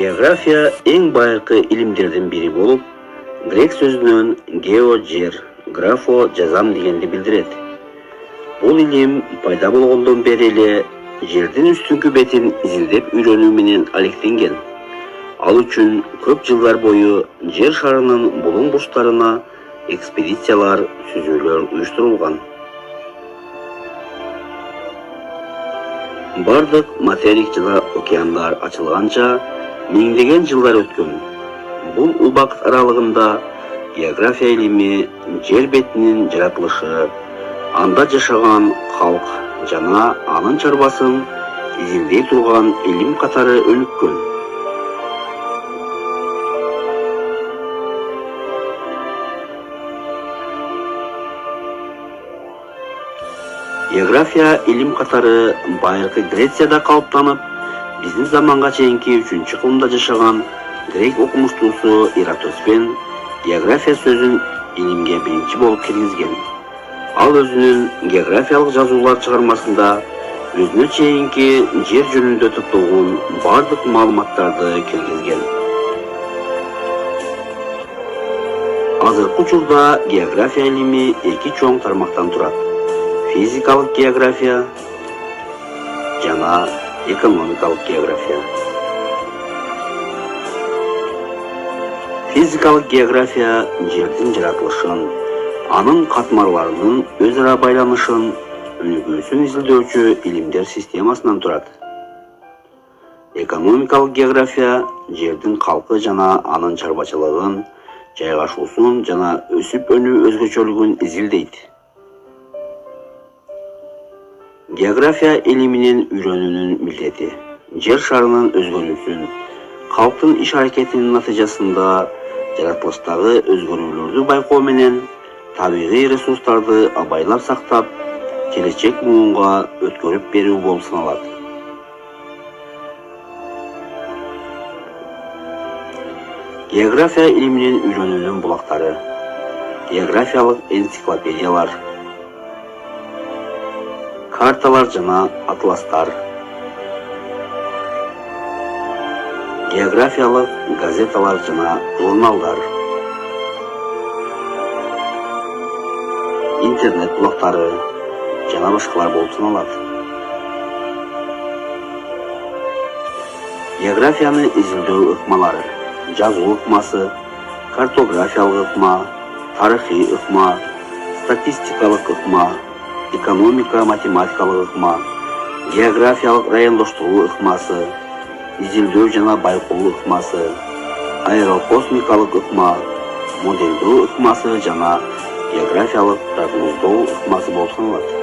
Geografiya en bayırkı ilimlerden biri bolup, Grek sözünün geo jer, grafo жазам дегенди билдирет. Бул илим пайда болгондон бери эле жердин үстүнкү бетин изилдеп үйрөнүү менен алектенген. Ал үчүн көп жылдар бою жер шарынын булуң бурчтарына экспедициялар, сүзүүлөр уюштурулган. Бардык материк жана океандар ачылганча миңдеген жылдар өткөн. Бул убакыт аралыгында география илими жер бетинин жаратылышы, анда жашаган калк жана анын чарбасын изилдей турган илим катары өнүккөн. География илим катары байыркы Грецияда калыптанып, биздин заманга чейинки 3-чы кылымда жашаган грек окумуштуусу Эратосфен география сөзүн илимге биринчи болуп киргизген. Ал өзүнүн географиялык жазуулар чыгармасында өзүнө чейинки жер жөнүндө топтолгон бардык маалыматтарды киргизген. Азыркы учурда география илими 2 чоң тармактан турат: физикалык география жана экономикалык география. Физикалык география жердин жаратылышын, анын катмарларынын өз ара байланышын, өнүгүүсүн изилдөөчү илимдер системасынан турат. Экономикалык география жердин калкы жана анын чарбачылыгын, жайгашуусун жана өсүп өнүү өзгөчөлүгүн изилдейт. География илиминин үйрөнүүнүн милдети жер шарынын өзгөрүүсүн, калктын иш аракетинин натыйжасында жаратылыштагы өзгөрүүлөрдү байкоо менен табигый ресурстарды абайлап сактап, келечек муунга өткөрүп берүү болуп саналат. География илиминин үйрөнүүнүн булактары: географиялык энциклопедиялар, карталар жана атластар, географиялык газеталар жана журналдар, интернет булактары жана башкалар болуп саналат. Географияны изилдөө ыкмалары: жазуу ыкмасы, картографиялык ыкма, тарыхый ыкма, статистикалык ыкма, экономика-математикалык ыкма, географиялык райондоштуруу ыкмасы, изилдөө жана байкоо ыкмасы, аэрокосмикалык ыкма, моделдөө ыкмасы жана географиялык прогноздоо ыкмасы болуп саналат.